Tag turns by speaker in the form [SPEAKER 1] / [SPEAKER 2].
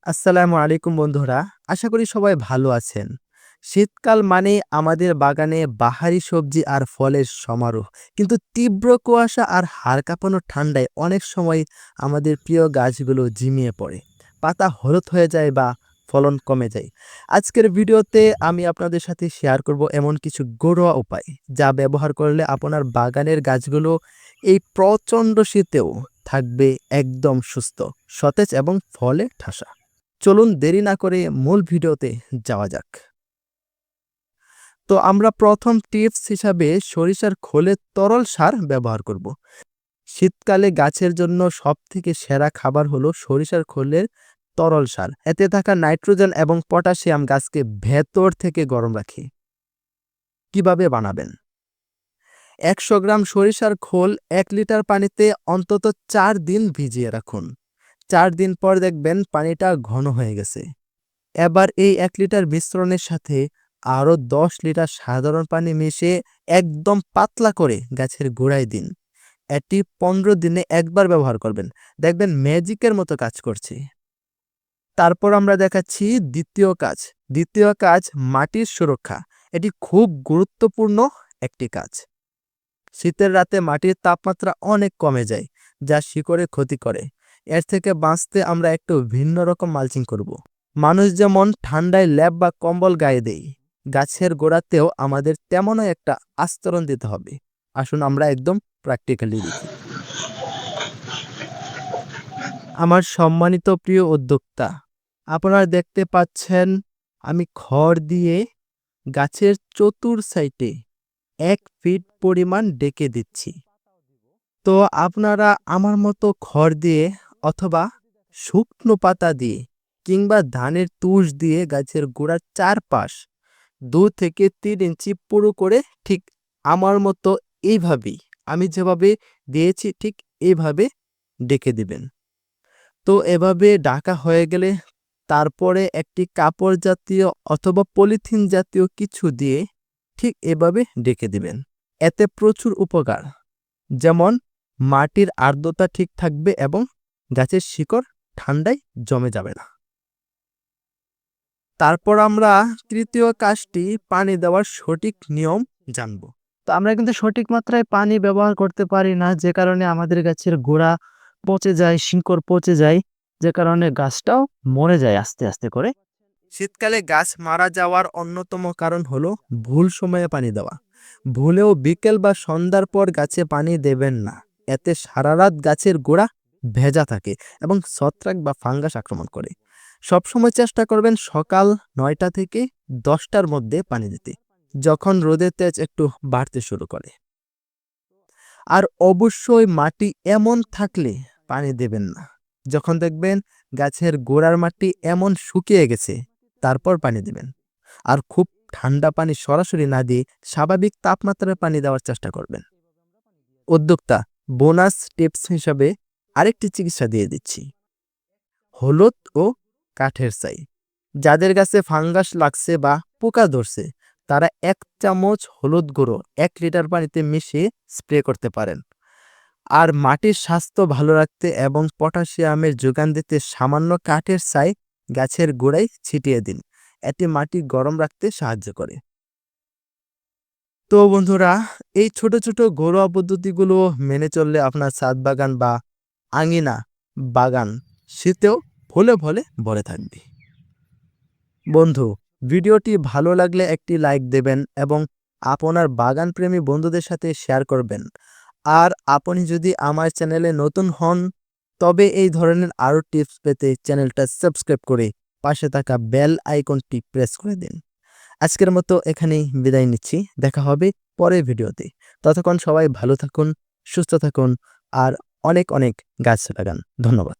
[SPEAKER 1] আসসালামু আলাইকুম বন্ধুরা। আশা করি সবাই ভালো আছেন। শীতকাল মানে আমাদের বাগানে বাহারি সবজি আর ফলের সমারোহ। কিন্তু তীব্র কুয়াশা আর হাড় কাঁপানো ঠান্ডায় অনেক সময় আমাদের প্রিয় গাছগুলো ঝিমিয়ে পড়ে। পাতা হলুদ হয়ে যায় বা ফলন কমে যায়। আজকের ভিডিওতে আমি আপনাদের সাথে শেয়ার করব এমন কিছু ঘরোয়া উপায়, যা ব্যবহার করলে আপনার বাগানের গাছগুলো এই প্রচণ্ড শীতেও থাকবে একদম সুস্থ, সতেজ এবং ফলে ঠাসা। চলুন দেরি না করে মূল ভিডিওতে যাওয়া যাক। তো আমরা প্রথম টিপস হিসাবে সরিষার খোলে তরল সার ব্যবহার করব। শীতকালে গাছের জন্য সবথেকে সেরা খাবার হলো সরিষার খোলের তরল সার। এতে থাকা নাইট্রোজেন এবং পটাশিয়াম গাছকে ভেতর থেকে গরম রাখে। কিভাবে বানাবেন? ১০০ গ্রাম সরিষার খোল ১ লিটার পানিতে অন্তত ৪ দিন ভিজিয়ে রাখুন। ৪ দিন পর দেখবেন পানিটা ঘন হয়ে গেছে। এবার এই ১ লিটার মিশ্রণের সাথে আরও ১০ লিটার সাধারণ পানি মিশিয়ে একদম পাতলা করে গাছের গোড়ায় দিন। এটি ১৫ দিনে একবার ব্যবহার করবেন। দেখবেন ম্যাজিকের মতো কাজ করছে। তারপর আমরা দেখাচ্ছি দ্বিতীয় কাজ। দ্বিতীয় কাজ মাটির সুরক্ষা। এটি খুব গুরুত্বপূর্ণ একটি কাজ। শীতের রাতে মাটির তাপমাত্রা অনেক কমে যায়, যা শিকড়ে ক্ষতি করে। এর থেকে বাঁচতে আমরা একটু ভিন্ন রকম মালচিং করব। মানুষ যেমন ঠান্ডায় ল্যাপ বা কম্বল গায়ে দেয়, গাছের গোড়াতেও আমাদের তেমনই একটা আস্তরণ দিতে হবে। আসুন আমরা একদম প্র্যাকটিক্যালি দেখি। আমার সম্মানিত প্রিয় উদ্যোক্তা, আপনারা দেখতে পাচ্ছেন আমি খড় দিয়ে গাছের চতুর সাইডে ১ ফিট পরিমাণ ডেকে দিচ্ছি। তো আপনারা আমার মতো খড় দিয়ে অথবা শুকনো পাতা দিয়ে কিংবা ধানের তুষ দিয়ে গাছের গোড়ার চারপাশ ২ থেকে ৩ ইঞ্চি পুরো করে ঠিক আমার মতো এইভাবেই, আমি যেভাবে দিয়েছি ঠিক এইভাবে ডেকে দিবেন। তো এভাবে ঢাকা হয়ে গেলে তারপরে একটি কাপড় জাতীয় অথবা পলিথিন জাতীয় কিছু দিয়ে ঠিক এভাবে ঢেকে দিবেন। এতে প্রচুর উপকার, যেমন মাটির আর্দ্রতা ঠিক থাকবে এবং গাছের শিকড় ঠান্ডায় জমে যাবে না। তারপর আমরা তৃতীয় কাজটি পানি দেওয়ার সঠিক নিয়ম জানব। তো আমরা কিন্তু সঠিক মাত্রায় পানি ব্যবহার করতে পারি না, যে কারণে আমাদের গাছের গোড়া পচে যায়, শিকড় পচে যায়, যে কারণে গাছটাও মরে যায় আস্তে আস্তে করে। শীতকালে গাছ মারা যাওয়ার অন্যতম কারণ হলো ভুল সময়ে পানি দেওয়া। ভুলেও বিকেল বা সন্ধ্যার পর গাছে পানি দেবেন না। এতে সারা রাত গাছের গোড়া ভেজা থাকে এবং ছত্রাক বা ফাঙ্গাস আক্রমণ করে। সবসময় চেষ্টা করবেন সকাল ৯টা থেকে ১০টার মধ্যে পানি দিতে, যখন রোদের তেজ একটু বাড়তে শুরু করে। আর অবশ্যই মাটি এমন থাকলে পানি দেবেন না। যখন দেখবেন গাছের গোড়ার মাটি এমন শুকিয়ে গেছে, তারপর পানি দেবেন। আর খুব ঠান্ডা পানি সরাসরি না দিয়ে স্বাভাবিক তাপমাত্রায় পানি দেওয়ার চেষ্টা করবেন। উদ্যোক্তা, বোনাস টিপস হিসাবে আরেকটি চিকিৎসা দিয়ে দিচ্ছি। হলুদ ও কাঠের ছাই। যাদের গাছে ফাঙ্গাস লাগছে বা পোকা ধরছে, তারা ১ চামচ হলুদ গুঁড়ো ১ লিটার পানিতে মিশিয়ে স্প্রে করতে পারেন। আর মাটির স্বাস্থ্য ভালো রাখতে এবং পটাশিয়ামের যোগান দিতে সামান্য কাঠের ছাই গাছের গোড়ায় ছিটিয়ে দিন। এটি মাটি গরম রাখতে সাহায্য করে। তো বন্ধুরা, এই ছোট ছোট ঘরোয়া পদ্ধতিগুলো মেনে চললে আপনার ছাদ বাগান বা আঙিনা বাগান শীতেও ফলে ফলে ভরে থাকবে। বন্ধু, ভিডিওটি ভালো লাগলে একটি লাইক দেবেন এবং আপনার বাগানপ্রেমী বন্ধুদের সাথে শেয়ার করবেন। আর আপনি যদি আমার চ্যানেলে নতুন হন, তবে এই ধরনের আরও টিপস পেতে চ্যানেলটা সাবস্ক্রাইব করে পাশে থাকা বেল আইকনটি প্রেস করে দিন। আজকের মতো এখানেই বিদায় নিচ্ছি। দেখা হবে পরের ভিডিওতে। ততক্ষণ সবাই ভালো থাকুন, সুস্থ থাকুন আর অনেক অনেক গাছ লাগান। ধন্যবাদ।